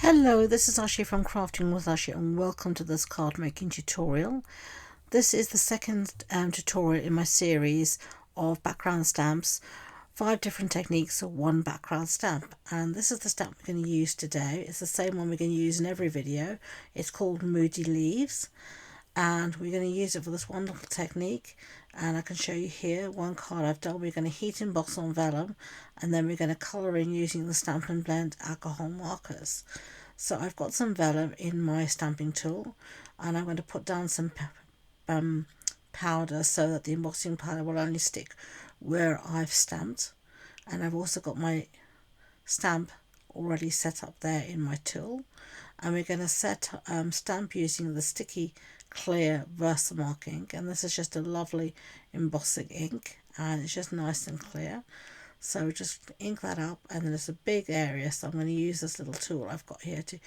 Hello, this is Ashee from Crafting with Ashee and welcome to this card making tutorial. This is the second tutorial in my series of background stamps, 5 different techniques of one background stamp, and this is the stamp we're going to use today. It's the same one we're going to use in every video. It's called Moody Leaves and we're going to use it for this wonderful technique, and I can show you here one card I've done. We're going to heat emboss on vellum and then we're going to colour in using the Stampin Blend alcohol markers. So I've got some vellum in my stamping tool and I'm going to put down some powder so that the embossing powder will only stick where I've stamped, and I've also got my stamp already set up there in my tool, and we're going to stamp using the sticky clear Versamark ink, and this is just a lovely embossing ink and it's just nice and clear. So just ink that up, and then it's a big area, so I'm going to use this little tool I've got here to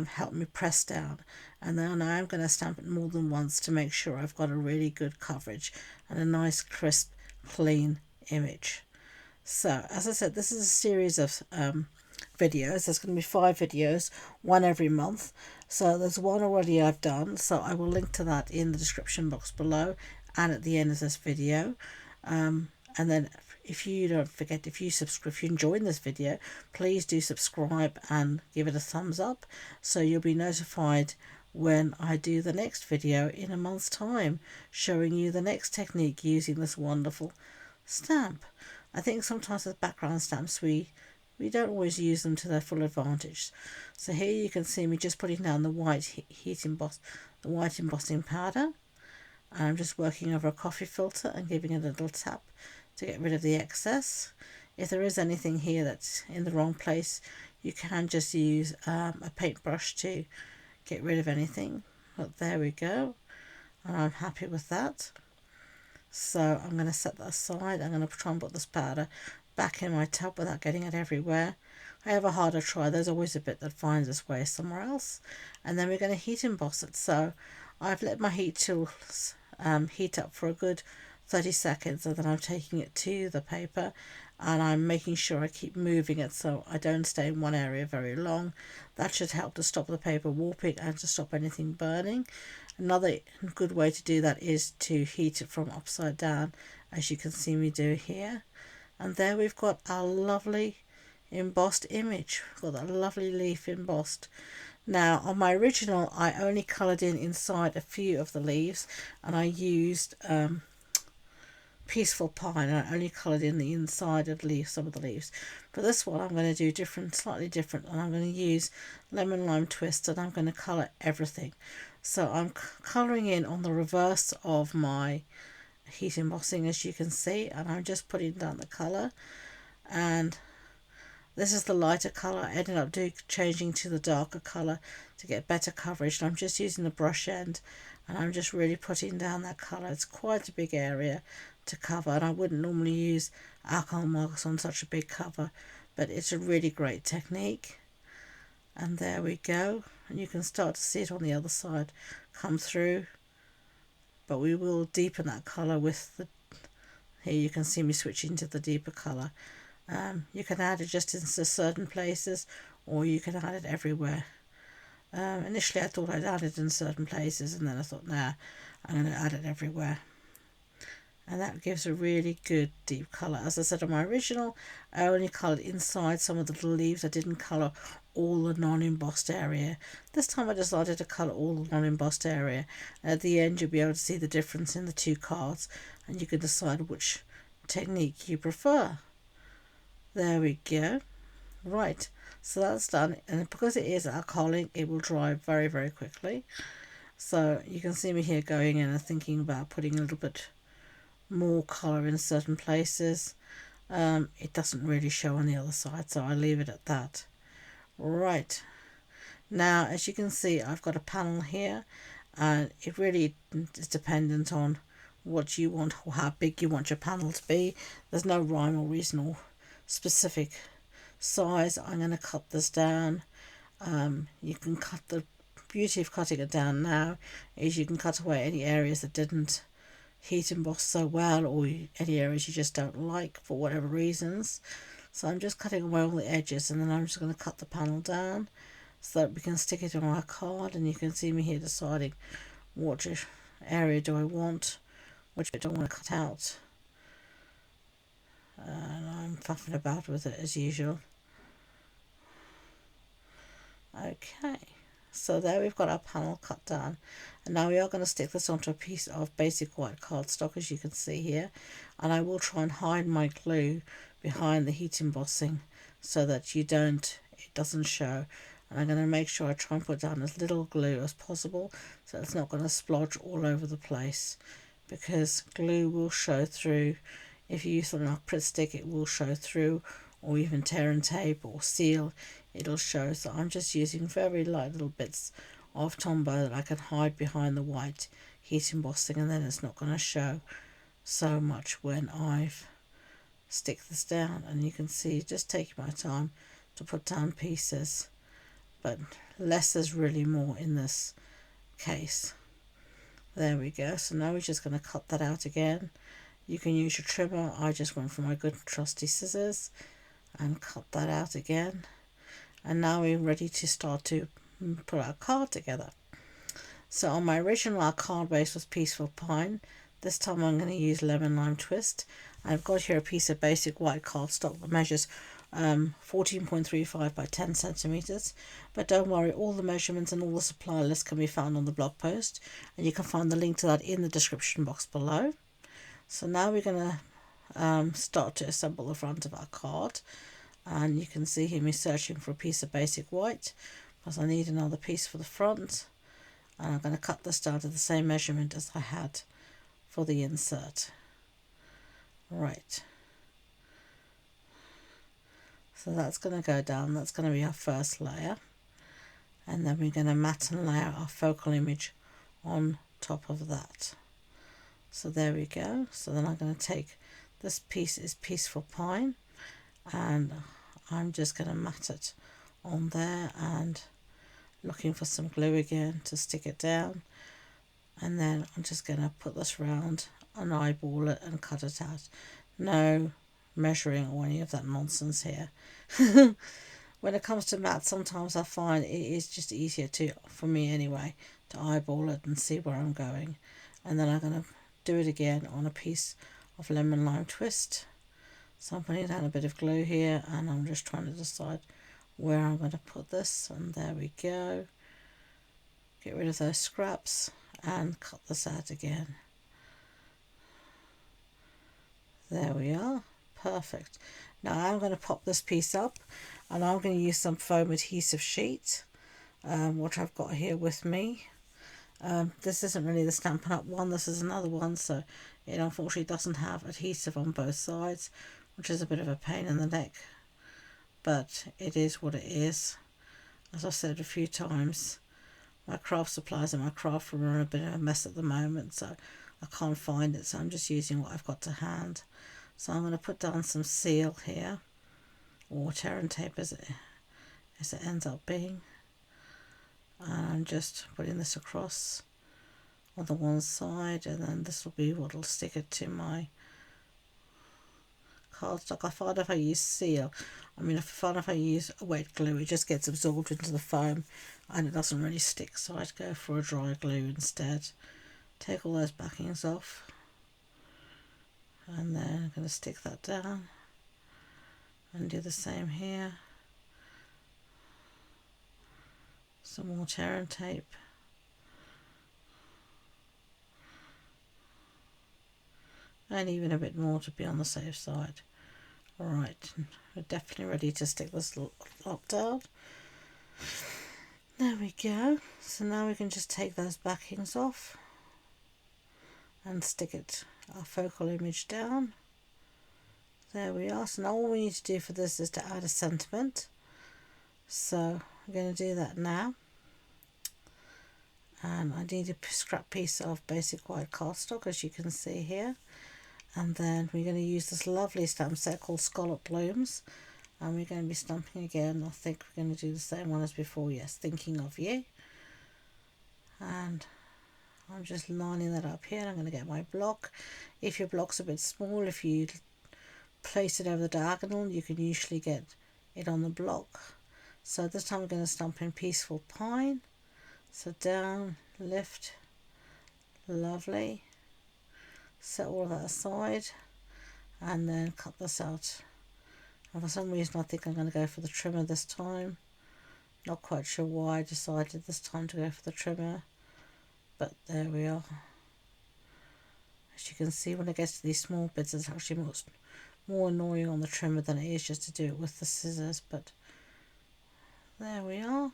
help me press down, and then I'm going to stamp it more than once to make sure I've got a really good coverage and a nice crisp clean image. So as I said, this is a series of videos. There's going to be 5 videos, one every month. So there's one already I've done, so I will link to that in the description box below and at the end of this video. And then if you don't forget, if you enjoyed this video, please do subscribe and give it a thumbs up so you'll be notified when I do the next video in a month's time, showing you the next technique using this wonderful stamp. I think sometimes with background stamps we don't always use them to their full advantage. So here you can see me just putting down the white embossing powder, and I'm just working over a coffee filter and giving it a little tap to get rid of the excess. If there is anything here that's in the wrong place, you can just use a paintbrush to get rid of anything. But there we go, and I'm happy with that. So I'm going to set that aside. I'm going to try and put this powder back in my tub without getting it everywhere. I have a harder try. There's always a bit that finds its way somewhere else. And then we're going to heat emboss it. So I've let my heat tools heat up for a good 30 seconds, and then I'm taking it to the paper and I'm making sure I keep moving it so I don't stay in one area very long. That should help to stop the paper warping and to stop anything burning. Another good way to do that is to heat it from upside down, as you can see me do here. And there we've got our lovely embossed image. We've got that lovely leaf embossed. Now on my original I only coloured in inside a few of the leaves, and I used Peaceful Pine, and I only coloured in the inside of some of the leaves. For this one I'm going to do slightly different, and I'm going to use Lemon Lime Twist, and I'm going to colour everything. So I'm colouring in on the reverse of my heat embossing, as you can see, and I'm just putting down the colour, and this is the lighter colour. I ended up changing to the darker colour to get better coverage, and I'm just using the brush end and I'm just really putting down that colour. It's quite a big area to cover, and I wouldn't normally use alcohol markers on such a big cover, but it's a really great technique. And there we go, and you can start to see it on the other side come through, but we will deepen that colour with the, here you can see me switching to the deeper colour. You can add it just in certain places, or you can add it everywhere. Initially I thought I'd add it in certain places, and then I thought, nah, I'm going to add it everywhere. And that gives a really good deep colour. As I said on my original, I only coloured inside some of the little leaves. I didn't colour all the non-embossed area. This time I decided to colour all the non-embossed area. And at the end you'll be able to see the difference in the 2 cards, and you can decide which technique you prefer. There we go. Right, so that's done, and because it is alcoholic it will dry very, very quickly. So you can see me here going in and thinking about putting a little bit more colour in certain places. It doesn't really show on the other side, so I leave it at that. Right, now as you can see I've got a panel here, and it really is dependent on what you want or how big you want your panel to be. There's no rhyme or reason or specific size. I'm going to cut this down. You can cut, the beauty of cutting it down now is you can cut away any areas that didn't heat emboss so well, or any areas you just don't like for whatever reasons. So I'm just cutting away all the edges, and then I'm just going to cut the panel down so that we can stick it on our card. And you can see me here deciding what area do I want, which bit do I want to cut out, and I'm faffing about with it as usual. Okay, so there we've got our panel cut down, and now we are going to stick this onto a piece of basic white cardstock, as you can see here, and I will try and hide my glue behind the heat embossing so that it doesn't show. And I'm going to make sure I try and put down as little glue as possible so it's not going to splodge all over the place, because glue will show through. If you use something like Pritt Stick, it will show through, or even tear and tape or seal, it'll show. So I'm just using very light little bits of Tombow that I can hide behind the white heat embossing, and then it's not going to show so much when I've stick this down. And you can see just taking my time to put down pieces, but less is really more in this case. There we go. So now we're just going to cut that out again. You can use your trimmer. I just went for my good trusty scissors and cut that out again. And now we're ready to start to put our card together. So on my original, our card base was Peaceful Pine. This time I'm going to use Lemon Lime Twist. I've got here a piece of basic white cardstock that measures 14.35 by 10 centimeters. But don't worry, all the measurements and all the supply list can be found on the blog post, and you can find the link to that in the description box below. So now we're going to start to assemble the front of our card. And you can see here me searching for a piece of basic white because I need another piece for the front, and I'm going to cut this down to the same measurement as I had for the insert. Right, so that's going to go down. That's going to be our first layer, and then we're going to matte and layer our focal image on top of that. So there we go. So then I'm going to take this piece is Peaceful Pine, and I'm just going to mat it on there, and looking for some glue again to stick it down, and then I'm just going to put this round and eyeball it and cut it out. No measuring or any of that nonsense here. When it comes to matte, sometimes I find it is just easier for me anyway, to eyeball it and see where I'm going. And then I'm going to do it again on a piece of Lemon Lime Twist. So I'm putting down a bit of glue here, and I'm just trying to decide where I'm going to put this. And there we go. Get rid of those scraps and cut this out again. There we are. Perfect. Now I'm going to pop this piece up, and I'm going to use some foam adhesive sheet, which I've got here with me. This isn't really the Stampin' Up one, this is another one, so it unfortunately doesn't have adhesive on both sides, which is a bit of a pain in the neck, but it is what it is. As I've said a few times, my craft supplies and my craft room are a bit of a mess at the moment, so I can't find it, so I'm just using what I've got to hand. So I'm going to put down some seal here, or tear and tape as it ends up being. And I'm just putting this across on the one side, and then this will be what will stick it to my cardstock. I find if I use seal, if I use wet glue, it just gets absorbed into the foam and it doesn't really stick, so I'd go for a dry glue instead. Take all those backings off, and then I'm going to stick that down and do the same here. Some more tear and tape. And even a bit more to be on the safe side. Alright, we're definitely ready to stick this lot down. There we go. So now we can just take those backings off and stick our focal image down. There we are. So now all we need to do for this is to add a sentiment. So I'm going to do that now. And I need a scrap piece of basic white cardstock, as you can see here. And then we're going to use this lovely stamp set called Scallop Blooms. And we're going to be stamping again. I think we're going to do the same one as before. Yes, Thinking of You. And I'm just lining that up here. I'm going to get my block. If your block's a bit small, if you place it over the diagonal, you can usually get it on the block. So this time we're going to stamp in Peaceful Pine. So down, lift, lovely. Set all of that aside and then cut this out. And for some reason I think I'm going to go for the trimmer this time. Not quite sure why I decided this time to go for the trimmer, but there we are. As you can see, when it gets to these small bits, it's actually more annoying on the trimmer than it is just to do it with the scissors, but there we are.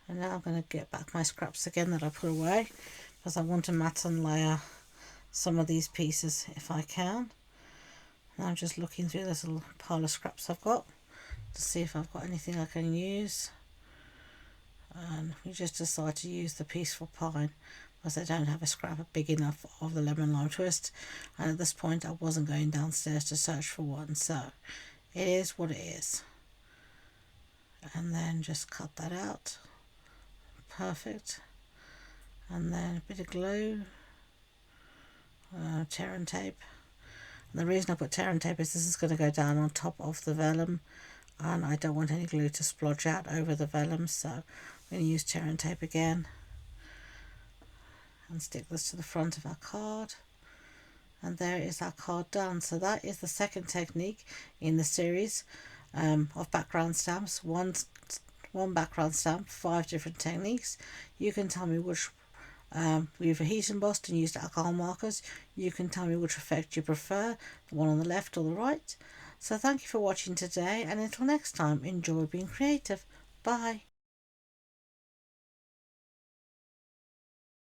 And now I'm going to get back my scraps again that I put away, because I want to mat and layer some of these pieces if I can. And I'm just looking through this little pile of scraps I've got to see if I've got anything I can use. And we just decide to use the Peaceful Pine because I don't have a scrap big enough of the lemon lime twist, and at this point I wasn't going downstairs to search for one, so it is what it is. And then just cut that out. Perfect. And then a bit of glue, tear and tape. And the reason I put tear and tape is this is going to go down on top of the vellum, and I don't want any glue to splodge out over the vellum, so I'm going to use tear and tape again and stick this to the front of our card. And there is our card done. So that is the second technique in the series of background stamps. One background stamp, 5 different techniques. You can tell me which you've heat embossed and used alcohol markers. You can tell me which effect you prefer, the one on the left or the right. So thank you for watching today, and until next time, enjoy being creative. Bye.